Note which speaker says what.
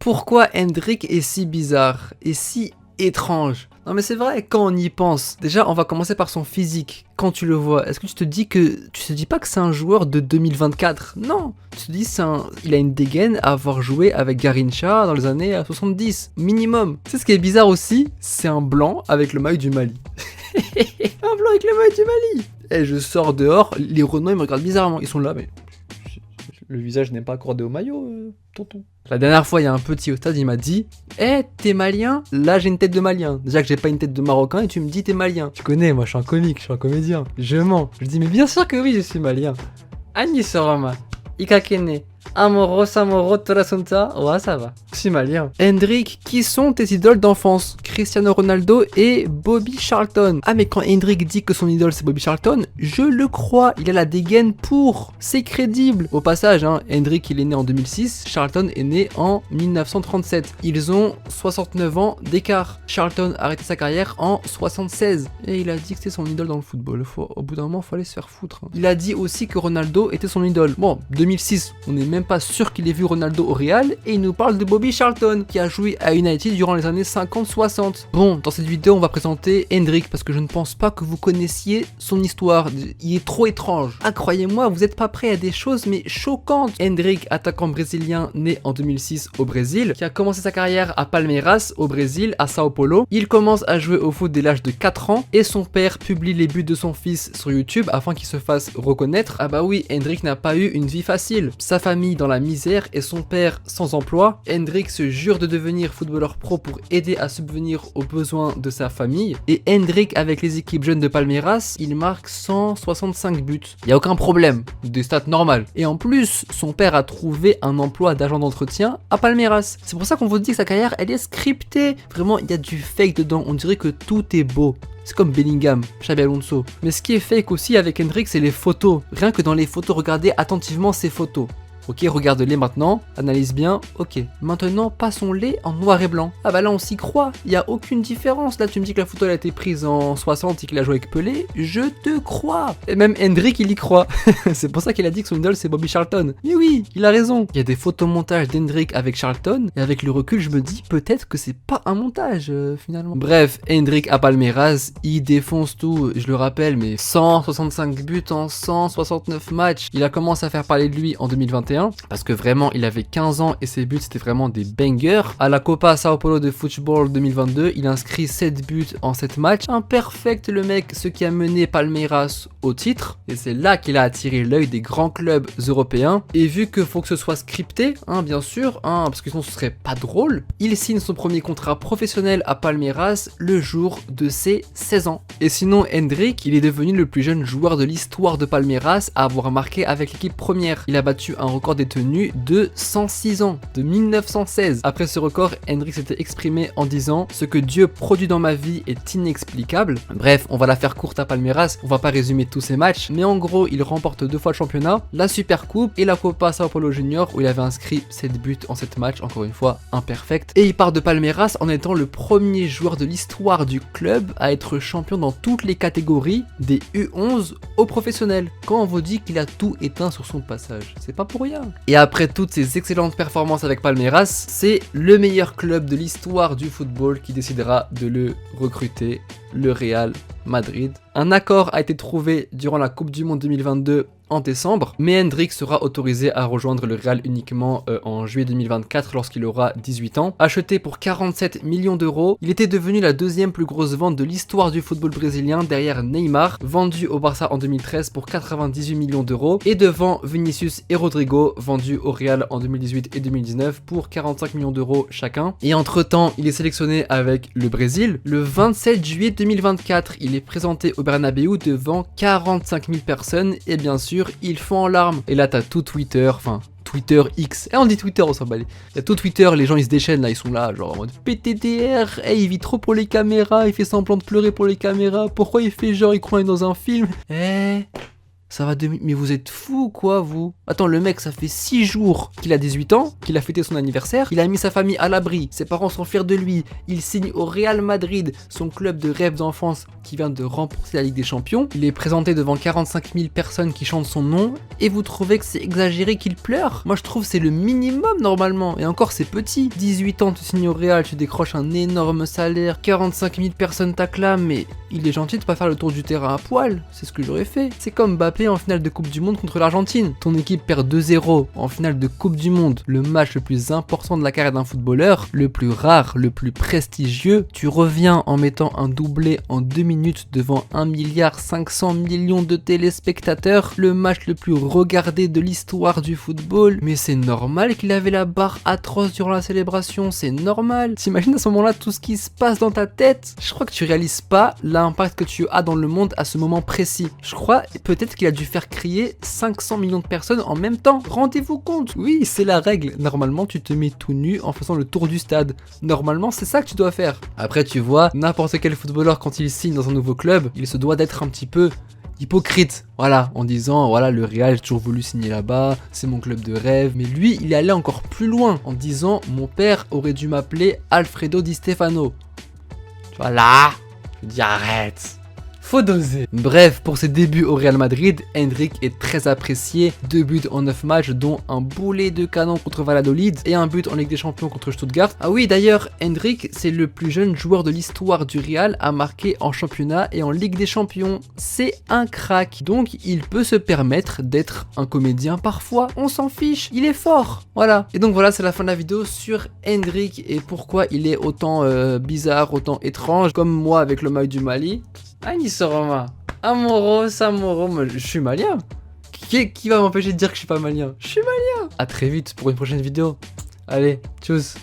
Speaker 1: Pourquoi Hendrik est si bizarre et si étrange? Non mais c'est vrai, quand on y pense, déjà on va commencer par son physique. Quand tu le vois, est-ce que tu te dis pas que c'est un joueur de 2024? Non, tu te dis il a une dégaine à avoir joué avec Garrincha dans les années 70, minimum. Tu sais ce qui est bizarre aussi, c'est un blanc avec le maillot du Mali. Un blanc avec le maillot du Mali. Et je sors dehors, les Renois ils me regardent bizarrement, ils sont là mais... Le visage n'est pas accordé au maillot, tonton. La dernière fois, il y a un petit au stade, il m'a dit t'es malien? Là, j'ai une tête de malien. Déjà que j'ai pas une tête de marocain et tu me dis t'es malien. Tu connais, moi je suis un comique, je suis un comédien. Je mens. Je dis mais bien sûr que oui, je suis malien. Anis Roma, Ikakene, Amoro, Samoro, Torasunta. Ouais, ça va. Je suis malien. Hendrik, qui sont tes idoles d'enfance? Cristiano Ronaldo et Bobby Charlton. Ah, mais quand Hendrik dit que son idole c'est Bobby Charlton, je le crois. Il a la dégaine pour. C'est crédible. Au passage, Hendrik il est né en 2006. Charlton est né en 1937. Ils ont 69 ans d'écart. Charlton a arrêté sa carrière en 76. Et il a dit que c'était son idole dans le football. Au bout d'un moment, il fallait se faire foutre. Il a dit aussi que Ronaldo était son idole. Bon, 2006, on n'est même pas sûr qu'il ait vu Ronaldo au Real. Et il nous parle de Bobby Charlton, qui a joué à United durant les années 50-60. Bon, dans cette vidéo, on va présenter Hendrik, parce que je ne pense pas que vous connaissiez son histoire. Il est trop étrange. Ah, croyez-moi, vous n'êtes pas prêts à des choses, mais choquantes. Hendrik, attaquant brésilien, né en 2006 au Brésil, qui a commencé sa carrière à Palmeiras, au Brésil, à Sao Paulo. Il commence à jouer au foot dès l'âge de 4 ans, et son père publie les buts de son fils sur YouTube afin qu'il se fasse reconnaître. Ah bah oui, Hendrik n'a pas eu une vie facile. Sa famille dans la misère et son père sans emploi. Hendrik se jure de devenir footballeur pro pour aider à subvenir aux besoins de sa famille. Et Hendrik, avec les équipes jeunes de Palmeiras, il marque 165 buts. Il n'y a aucun problème, des stats normales. Et en plus, son père a trouvé un emploi d'agent d'entretien à Palmeiras. C'est pour ça qu'on vous dit que sa carrière, elle est scriptée. Vraiment, il y a du fake dedans. On dirait que tout est beau. C'est comme Bellingham, Xabi Alonso. Mais ce qui est fake aussi avec Hendrik, c'est les photos. Rien que dans les photos, regardez attentivement ces photos. Ok, regarde-les maintenant, analyse bien, ok. Maintenant, passons-les en noir et blanc. Ah bah là, on s'y croit, il n'y a aucune différence. Là, tu me dis que la photo, elle a été prise en 60 et qu'il a joué avec Pelé, je te crois. Et même Hendrik, il y croit. C'est pour ça qu'il a dit que son idole, c'est Bobby Charlton. Mais oui, il a raison. Il y a des photomontages d'Hendrik avec Charlton, et avec le recul, je me dis peut-être que c'est pas un montage, finalement. Bref, Hendrik à Palmeiras, il défonce tout, je le rappelle, mais 165 buts en 169 matchs. Il a commencé à faire parler de lui en 2021. Parce que vraiment il avait 15 ans et ses buts c'était vraiment des bangers. À la Copa Sao Paulo de Football 2022, il inscrit 7 buts en 7 matchs. Imperfect le mec, ce qui a mené Palmeiras au titre. Et c'est là qu'il a attiré l'œil des grands clubs européens. Et vu que faut que ce soit scripté, bien sûr, parce que sinon ce serait pas drôle, il signe son premier contrat professionnel à Palmeiras le jour de ses 16 ans. Et sinon Hendrik, il est devenu le plus jeune joueur de l'histoire de Palmeiras à avoir marqué avec l'équipe première. Il a battu un record détenu de 106 ans, de 1916. Après ce record, Hendrik s'était exprimé en disant « Ce que Dieu produit dans ma vie est inexplicable ». Bref, on va la faire courte à Palmeiras, on va pas résumer tous ses matchs, mais en gros, il remporte 2 fois le championnat, la Super Coupe et la Copa Sao Paulo Junior où il avait inscrit 7 buts en 7 matchs, encore une fois, imperfect. Et il part de Palmeiras en étant le premier joueur de l'histoire du club à être champion dans toutes les catégories, des U11 au professionnel. Quand on vous dit qu'il a tout éteint sur son passage, c'est pas pour rien. Et après toutes ces excellentes performances avec Palmeiras, c'est le meilleur club de l'histoire du football qui décidera de le recruter, le Real Madrid. Un accord a été trouvé durant la Coupe du Monde 2022 en décembre, mais Hendrik sera autorisé à rejoindre le Real uniquement en juillet 2024 lorsqu'il aura 18 ans. Acheté pour 47 millions d'euros, il était devenu la deuxième plus grosse vente de l'histoire du football brésilien derrière Neymar, vendu au Barça en 2013 pour 98 millions d'euros, et devant Vinicius et Rodrigo, vendus au Real en 2018 et 2019 pour 45 millions d'euros chacun. Et entre-temps, il est sélectionné avec le Brésil. Le 27 juillet 2024, il est présenté au Bernabéu devant 45 000 personnes, et bien sûr, ils font en larmes. Et là, t'as tout Twitter, Twitter X. On dit Twitter, on s'en bat. Il y a tout Twitter, les gens ils se déchaînent là, ils sont là, genre en mode PTDR, il vit trop pour les caméras, il fait semblant de pleurer pour les caméras, pourquoi il fait genre il croit dans un film Ça va mais vous êtes fous quoi vous? Attends, le mec ça fait 6 jours qu'il a 18 ans, qu'il a fêté son anniversaire, il a mis sa famille à l'abri, ses parents sont fiers de lui, il signe au Real Madrid, son club de rêve d'enfance qui vient de remporter la Ligue des Champions, il est présenté devant 45 000 personnes qui chantent son nom, et vous trouvez que c'est exagéré qu'il pleure? Moi je trouve que c'est le minimum normalement, et encore c'est petit. 18 ans tu signes au Real, tu décroches un énorme salaire, 45 000 personnes t'acclament, mais il est gentil de pas faire le tour du terrain à poil, c'est ce que j'aurais fait. C'est comme Mbappé en finale de Coupe du Monde contre l'Argentine. Ton équipe perd 2-0 en finale de Coupe du Monde, le match le plus important de la carrière d'un footballeur, le plus rare, le plus prestigieux. Tu reviens en mettant un doublé en 2 minutes devant 1,5 milliard de téléspectateurs, le match le plus regardé de l'histoire du football. Mais c'est normal qu'il avait la barre atroce durant la célébration, c'est normal. T'imagines à ce moment-là tout ce qui se passe dans ta tête? Je crois que tu réalises pas l'impact que tu as dans le monde à ce moment précis. Je crois peut-être qu'il a dû faire crier 500 millions de personnes en même temps. Rendez-vous compte? Oui, c'est la règle. Normalement, tu te mets tout nu en faisant le tour du stade. Normalement, c'est ça que tu dois faire. Après, tu vois, n'importe quel footballeur, quand il signe dans un nouveau club, il se doit d'être un petit peu hypocrite, voilà, en disant, voilà, le Real, j'ai toujours voulu signer là-bas, c'est mon club de rêve. Mais lui, il est allé encore plus loin, en disant, mon père aurait dû m'appeler Alfredo Di Stefano. Tu vois, là, je dis, arrête. Faut doser. Bref, pour ses débuts au Real Madrid, Endrick est très apprécié. 2 buts en 9 matchs, dont un boulet de canon contre Valladolid et un but en Ligue des Champions contre Stuttgart. Ah oui, d'ailleurs, Endrick, c'est le plus jeune joueur de l'histoire du Real à marquer en championnat et en Ligue des Champions. C'est un crack, donc il peut se permettre d'être un comédien parfois. On s'en fiche, il est fort. Voilà. Et donc voilà, c'est la fin de la vidéo sur Endrick et pourquoi il est autant bizarre, autant étrange, comme moi avec le maillot du Mali. Anissoroma, Amoro, moi je suis malien. Qui va m'empêcher de dire que je suis pas malien? Je suis malien. À très vite pour une prochaine vidéo. Allez, tchuss.